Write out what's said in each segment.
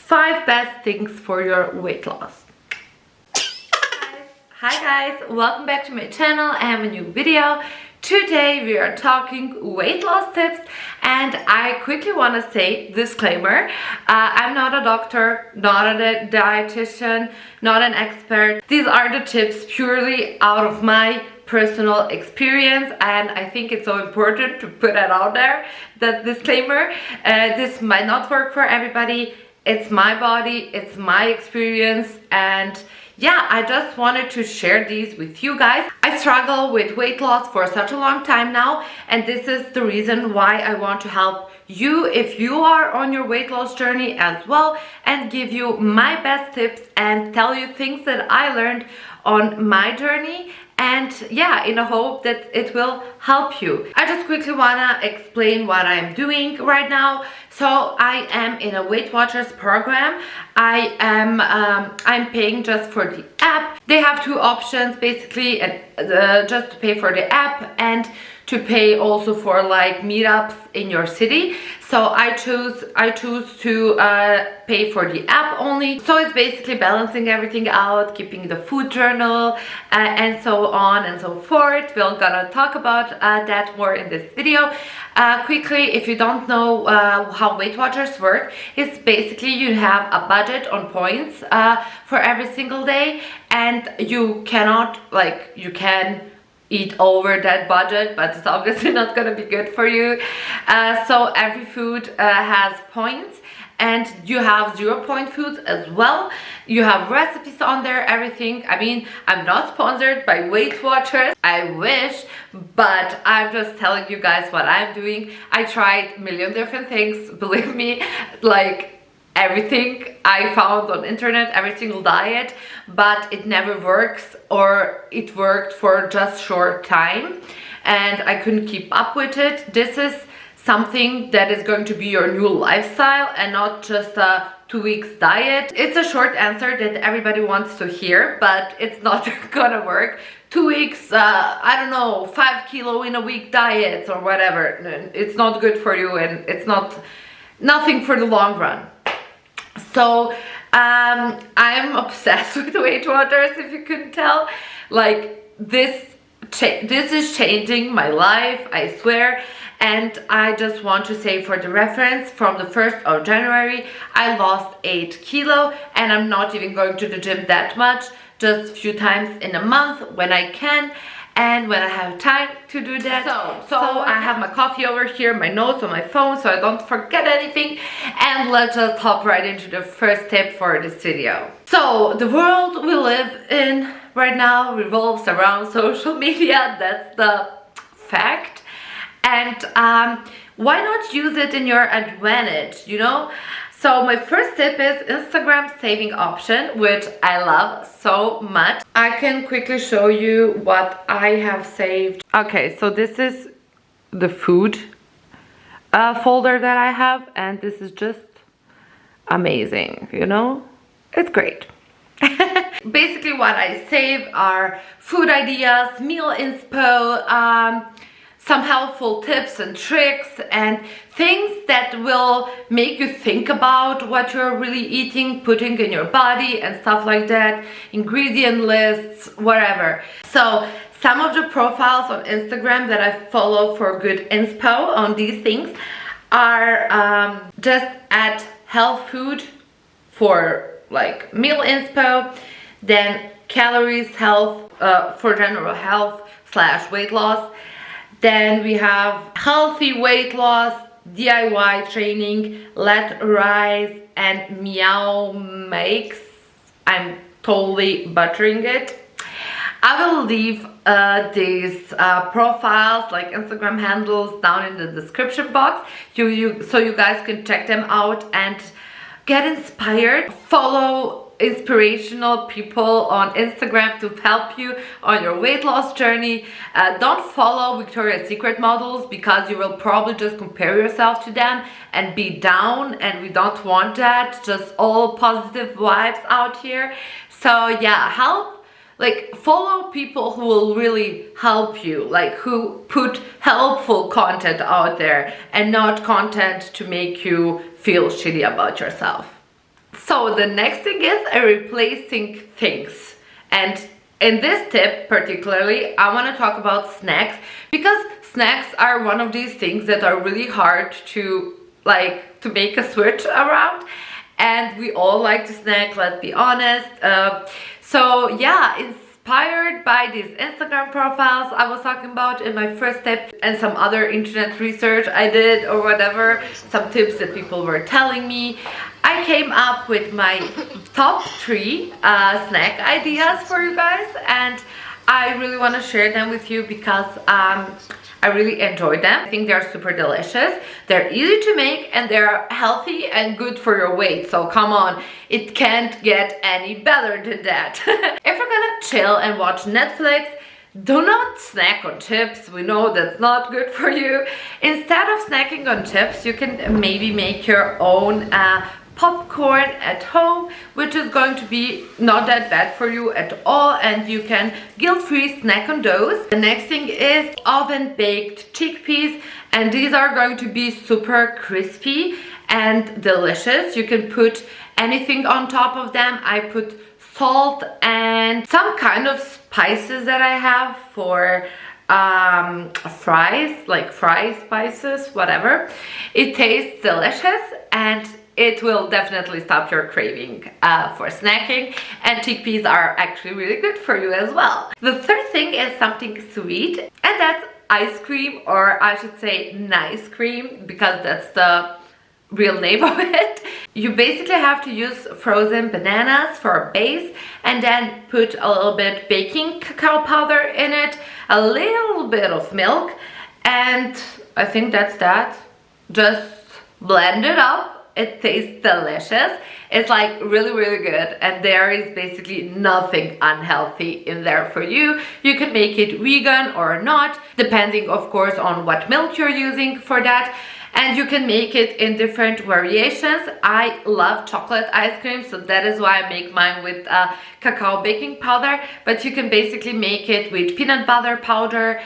5 best things for your weight loss. Hi guys, welcome back to my channel. I have a new video. Today we are talking weight loss tips, and I quickly want to say disclaimer, I'm not a doctor, not a dietitian, not an expert. These are the tips purely out of my personal experience, and I think it's so important to put that out there, that disclaimer. This might not work for everybody. It's my body, it's my experience, and yeah, I just wanted to share these with you guys. I struggle with weight loss for such a long time now, and this is the reason why I want to help you if you are on your weight loss journey as well, and give you my best tips and tell you things that I learned on my journey, and yeah, in a hope that it will help you. I just quickly wanna explain what I'm doing right now. So I am in a Weight Watchers program. I'm paying just for the app. They have two options basically, and just to pay for the app and to pay also for like meetups in your city. So I choose to pay for the app only. So it's basically balancing everything out, keeping the food journal, and so on and so forth. We're gonna talk about that more in this video. Quickly, if you don't know how Weight Watchers work, it's basically you have a budget on points for every single day, and you cannot, like, you can eat over that budget, but it's obviously not gonna be good for you. So every food has points, and you have 0-point foods as well. You have recipes on there, everything. I mean, I'm not sponsored by Weight Watchers, I wish, but I'm just telling you guys what I'm doing. I tried a million different things, believe me, like everything I found on internet, every single diet, but it never works, or it worked for just short time and I couldn't keep up with it. This is something that is going to be your new lifestyle and not just a 2 weeks diet. It's a short answer that everybody wants to hear, but it's not gonna work. 2 weeks, I don't know, 5 kilo in a week diets or whatever. It's not good for you, and it's nothing for the long run. So I'm obsessed with Weight Watchers, if you couldn't tell. Like, this is changing my life, I swear. And I just want to say, for the reference, from the 1st of January I lost 8 kilo, and I'm not even going to the gym that much, just a few times in a month when I can and when I have time to do that. So I have my coffee over here, my notes on my phone, so I don't forget anything, and let's just hop right into the first tip for this video. So the world we live in right now revolves around social media, that's the fact. And why not use it in your advantage, you know? So my first tip is Instagram saving option, which I love so much. I can quickly show you what I have saved. Okay, so this is the food folder that I have, and this is just amazing, you know? It's great. Basically what I save are food ideas, meal inspo, some helpful tips and tricks, and things that will make you think about what you're really eating, putting in your body and stuff like that, ingredient lists, whatever. So some of the profiles on Instagram that I follow for good inspo on these things are just at health food for like meal inspo, then calories health for general health / weight loss. Then we have healthy weight loss, DIY training, Let Rise, and Meow Makes. I'm totally butchering it. I will leave these profiles, like Instagram handles, down in the description box, so you guys can check them out and get inspired. Follow inspirational people on Instagram to help you on your weight loss journey. Don't follow Victoria's Secret models, because you will probably just compare yourself to them and be down, and we don't want that. Just all positive vibes out here. So yeah, follow people who will really help you, like who put helpful content out there and not content to make you feel shitty about yourself. So the next thing is replacing things. And in this tip particularly, I want to talk about snacks, because snacks are one of these things that are really hard to make a switch around. And we all like to snack, let's be honest. So yeah, inspired by these Instagram profiles I was talking about in my first tip, and some other internet research I did or whatever, some tips that people were telling me, I came up with my top 3 snack ideas for you guys, and I really want to share them with you because I really enjoy them. I think they're super delicious, they're easy to make, and they're healthy and good for your weight. So come on, it can't get any better than that. If you're gonna chill and watch Netflix, do not snack on chips. We know that's not good for you. Instead of snacking on chips, you can maybe make your own popcorn at home, which is going to be not that bad for you at all, and you can guilt-free snack on those. The next thing is oven baked chickpeas, and these are going to be super crispy and delicious. You can put anything on top of them. I put salt and some kind of spices that I have for fries, like fry spices, whatever. It tastes delicious, and it will definitely stop your craving for snacking, and chickpeas are actually really good for you as well. The third thing is something sweet, and that's ice cream, or I should say nice cream, because that's the real name of it. You basically have to use frozen bananas for a base, and then put a little bit baking cacao powder in it, a little bit of milk, and I think that's that. Just blend it up. It tastes delicious. It's like really good, and there is basically nothing unhealthy in there for you. You can make it vegan or not, depending of course on what milk you're using for that, and you can make it in different variations. I love chocolate ice cream, so that is why I make mine with cacao baking powder, but you can basically make it with peanut butter powder,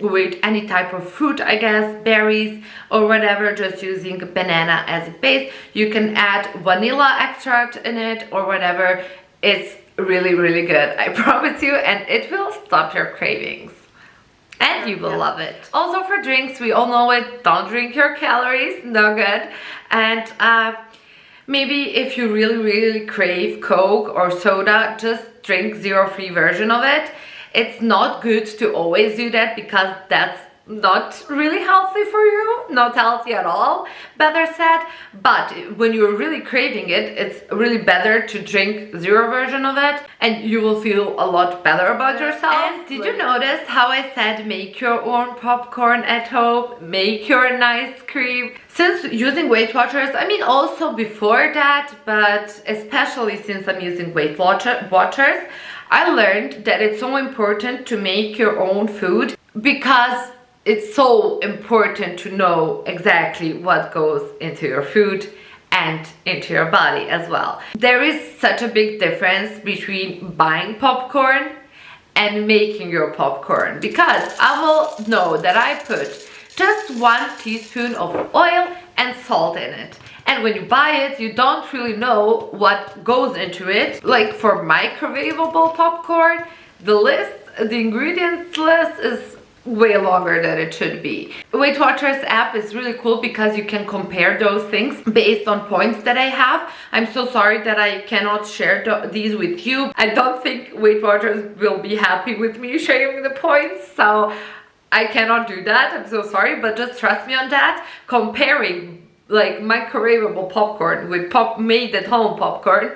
with any type of fruit, I guess, berries or whatever, just using banana as a base. You can add vanilla extract in it or whatever. It's really good, I promise you, and it will stop your cravings. And you will love it. Also for drinks, we all know it, don't drink your calories, no good. And maybe if you really crave Coke or soda, just drink zero-free version of it. It's not good to always do that, because that's not really healthy for you, not healthy at all, better said. But when you're really craving it, it's really better to drink zero version of it, and you will feel a lot better about yourself. And did you notice how I said make your own popcorn at home, make your nice cream? Since using Weight Watchers, I mean also before that, but especially since I'm using Weight Watchers, I learned that it's so important to make your own food, because it's so important to know exactly what goes into your food and into your body as well. There is such a big difference between buying popcorn and making your popcorn, because I will know that I put just 1 teaspoon of oil and salt in it. And when you buy it, you don't really know what goes into it. Like for microwavable popcorn, the ingredients list is way longer than it should be. Weight Watchers app is really cool because you can compare those things based on points that I have. I'm so sorry that I cannot share these with you. I don't think Weight Watchers will be happy with me sharing the points, so I cannot do that. I'm so sorry, but just trust me on that. Comparing like microwavable popcorn with made at home popcorn,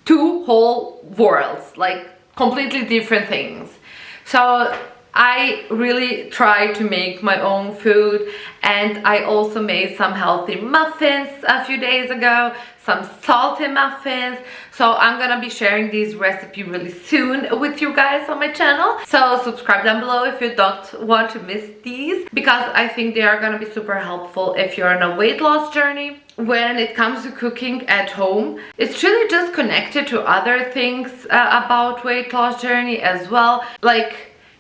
2 whole worlds, like completely different things. So I really try to make my own food, and I also made some healthy muffins a few days ago, some salty muffins. So I'm gonna be sharing these recipes really soon with you guys on my channel. So subscribe down below if you don't want to miss these, because I think they are gonna be super helpful if you're on a weight loss journey. When it comes to cooking at home, it's really just connected to other things about weight loss journey as well. Like,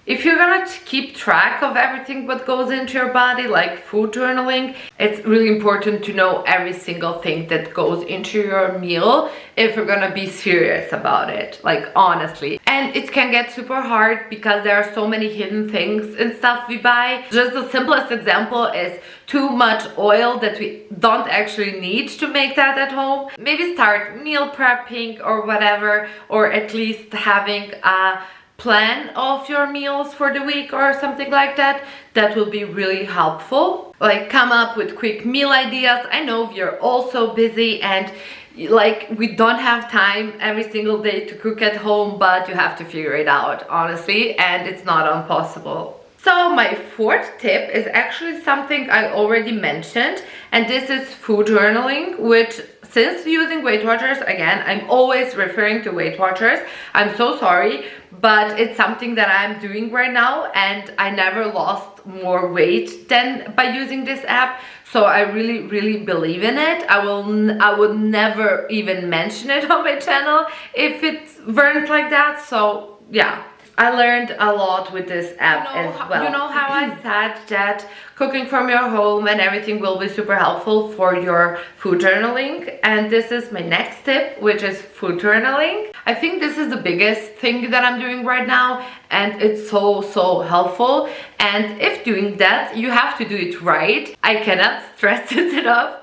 If you're gonna keep track of everything what goes into your body, like food journaling, it's really important to know every single thing that goes into your meal if you're gonna be serious about it, like honestly. And it can get super hard because there are so many hidden things and stuff we buy. Just the simplest example is too much oil that we don't actually need to make that at home. Maybe start meal prepping or whatever, or at least having a plan of your meals for the week or something like that. That will be really helpful. Like come up with quick meal ideas. I know we are all so busy and like we don't have time every single day to cook at home, but you have to figure it out honestly, and it's not impossible. So my fourth tip is actually something I already mentioned, and this is food journaling, which since using Weight Watchers, again, I'm always referring to Weight Watchers. I'm so sorry, but it's something that I'm doing right now, and I never lost more weight than by using this app. So I really believe in it. I would never even mention it on my channel if it weren't like that. So yeah, I learned a lot with this app as well. You know how I said that cooking from your home and everything will be super helpful for your food journaling, and this is my next tip, which is food journaling. I think this is the biggest thing that I'm doing right now, and it's so helpful. And if doing that, you have to do it right. I cannot stress this enough.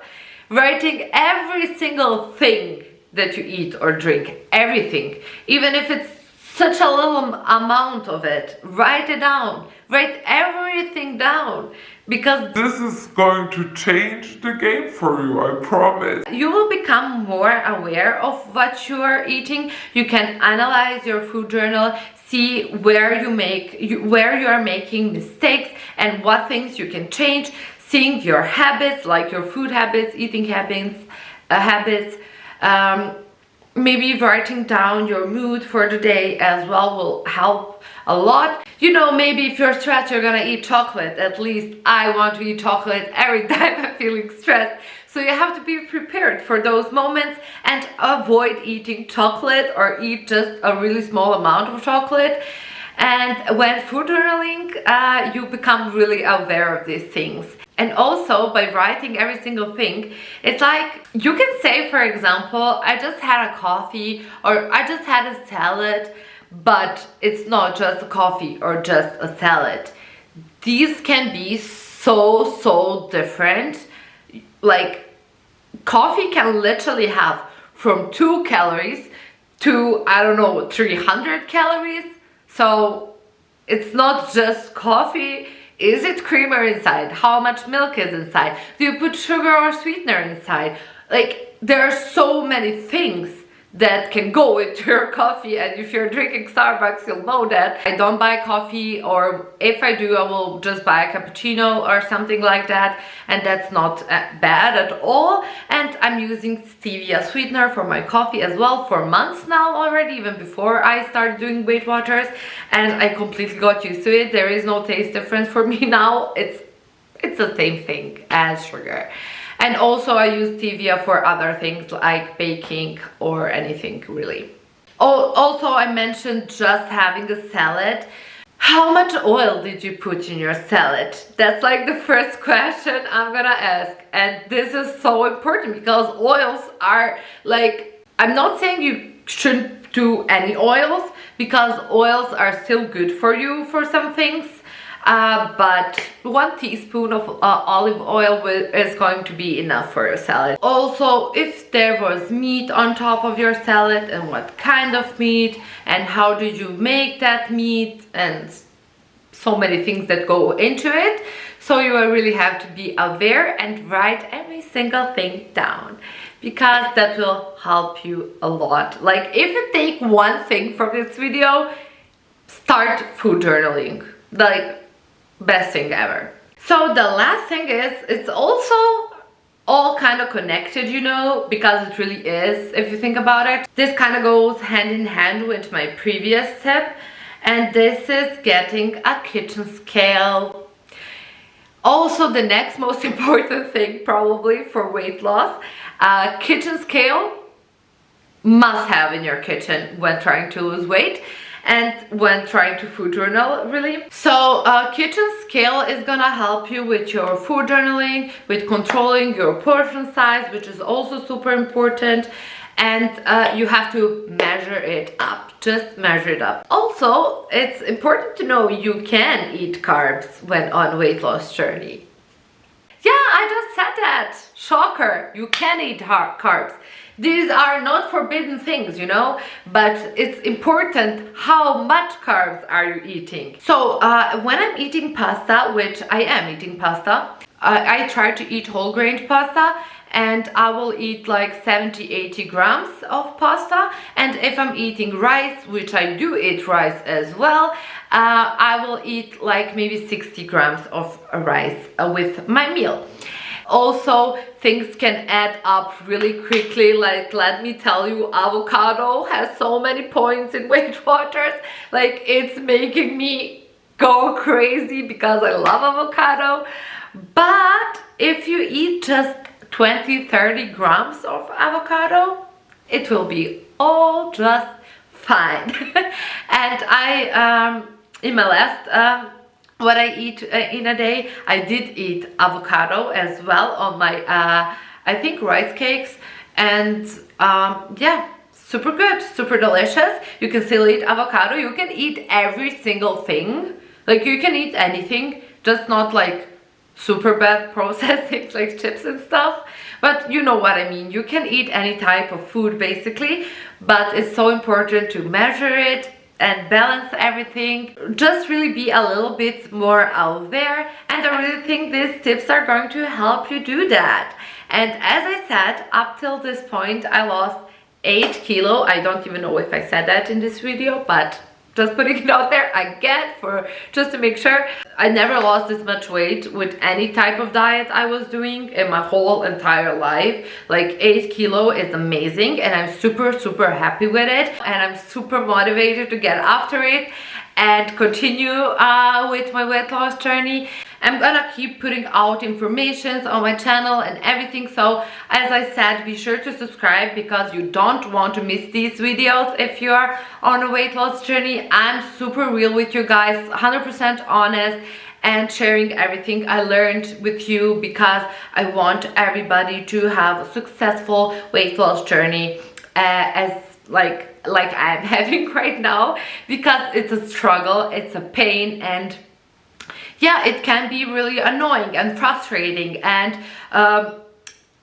Writing every single thing that you eat or drink, everything, even if it's such a little amount of it, write it down. Write everything down, because this is going to change the game for you, I promise. You will become more aware of what you are eating. You can analyze your food journal, see where you are making mistakes and what things you can change. Seeing your habits, like your food habits, eating habits, maybe writing down your mood for the day as well will help a lot. You know, maybe if you're stressed, you're gonna eat chocolate. At least I want to eat chocolate every time I'm feeling stressed. So you have to be prepared for those moments and avoid eating chocolate, or eat just a really small amount of chocolate. And when food journaling, you become really aware of these things. And also by writing every single thing, it's like you can say, for example, I just had a coffee, or I just had a salad, but it's not just a coffee or just a salad. These can be so different. Like coffee can literally have from 2 calories to, I don't know, 300 calories. So it's not just coffee. Is it creamer inside? How much milk is inside? Do you put sugar or sweetener inside? Like, there are so many things that can go into your coffee, and if you're drinking Starbucks, you'll know that. I don't buy coffee, or if I do, I will just buy a cappuccino or something like that, and that's not bad at all. And I'm using stevia sweetener for my coffee as well for months now already, even before I started doing Weight Watchers, and I completely got used to it. There is no taste difference for me now. It's the same thing as sugar. And also I use stevia for other things like baking or anything really. Also I mentioned just having a salad. How much oil did you put in your salad? That's like the first question I'm gonna ask. And this is so important because oils are like, I'm not saying you shouldn't do any oils, because oils are still good for you for some things. But 1 teaspoon of olive oil is going to be enough for your salad. Also, if there was meat on top of your salad, and what kind of meat, and how did you make that meat, and so many things that go into it. So you really have to be aware and write every single thing down, because that will help you a lot. Like, if you take one thing from this video, start food journaling. Like, best thing ever. So the last thing is, it's also all kind of connected, you know, because it really is, if you think about it. This kind of goes hand in hand with my previous tip, and this is getting a kitchen scale. Also, the next most important thing probably for weight loss, kitchen scale must have in your kitchen when trying to lose weight. and when trying to food journal, really. So kitchen scale is gonna help you with your food journaling, with controlling your portion size, which is also super important. And you have to measure it up, just measure it up. Also, it's important to know you can eat carbs when on weight loss journey. Yeah, I just said that. Shocker, you can eat carbs. These are not forbidden things, you know, but it's important how much carbs are you eating. So when I'm eating pasta, which I am eating pasta, I try to eat whole grain pasta, and I will eat like 70-80 grams of pasta. And if I'm eating rice, which I do eat rice as well, I will eat like maybe 60 grams of rice with my meal. Also, things can add up really quickly. Like, let me tell you, avocado has so many points in Weight Watchers. Like, it's making me go crazy because I love avocado. But if you eat just 20-30 grams of avocado, it will be all just fine. And I in my last what I eat in a day, I did eat avocado as well on my I think rice cakes, and yeah, super good, super delicious. You can still eat avocado. You can eat every single thing, like you can eat anything, just not like super bad processed things like chips and stuff, but you know what I mean. You can eat any type of food basically, but it's so important to measure it and balance everything. Just really be a little bit more out there, and I really think these tips are going to help you do that. And as I said, up till this point I lost 8 kilo. I don't even know if I said that in this video, but just putting it out there again for just to make sure. I never lost this much weight with any type of diet I was doing in my whole entire life. Like 8 kilo is amazing, and I'm super happy with it, and I'm super motivated to get after it and continue with my weight loss journey. I'm gonna keep putting out information on my channel and everything, so as I said, be sure to subscribe because you don't want to miss these videos if you are on a weight loss journey. I'm super real with you guys, 100% honest, and sharing everything I learned with you because I want everybody to have a successful weight loss journey as like I'm having right now, because it's a struggle, it's a pain, and yeah, it can be really annoying and frustrating and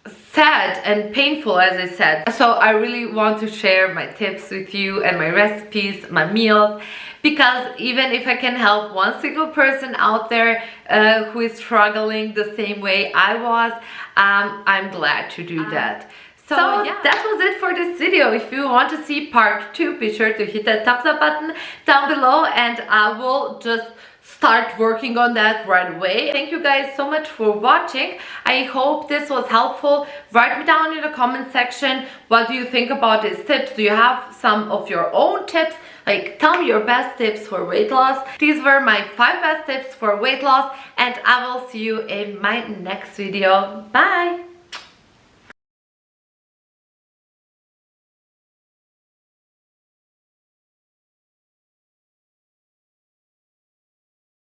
sad and painful, as I said. So I really want to share my tips with you and my recipes, my meals, because even if I can help one single person out there who is struggling the same way I was, I'm glad to do that. So yeah, that was it for this video. If you want to see part 2, be sure to hit that thumbs up button down below, and I will just start working on that right away. Thank you guys so much for watching. I hope this was helpful. Write me down in the comment section, what do you think about these tips? Do you have some of your own tips? Like, tell me your best tips for weight loss. These were my 5 best tips for weight loss, and I will see you in my next video. Bye!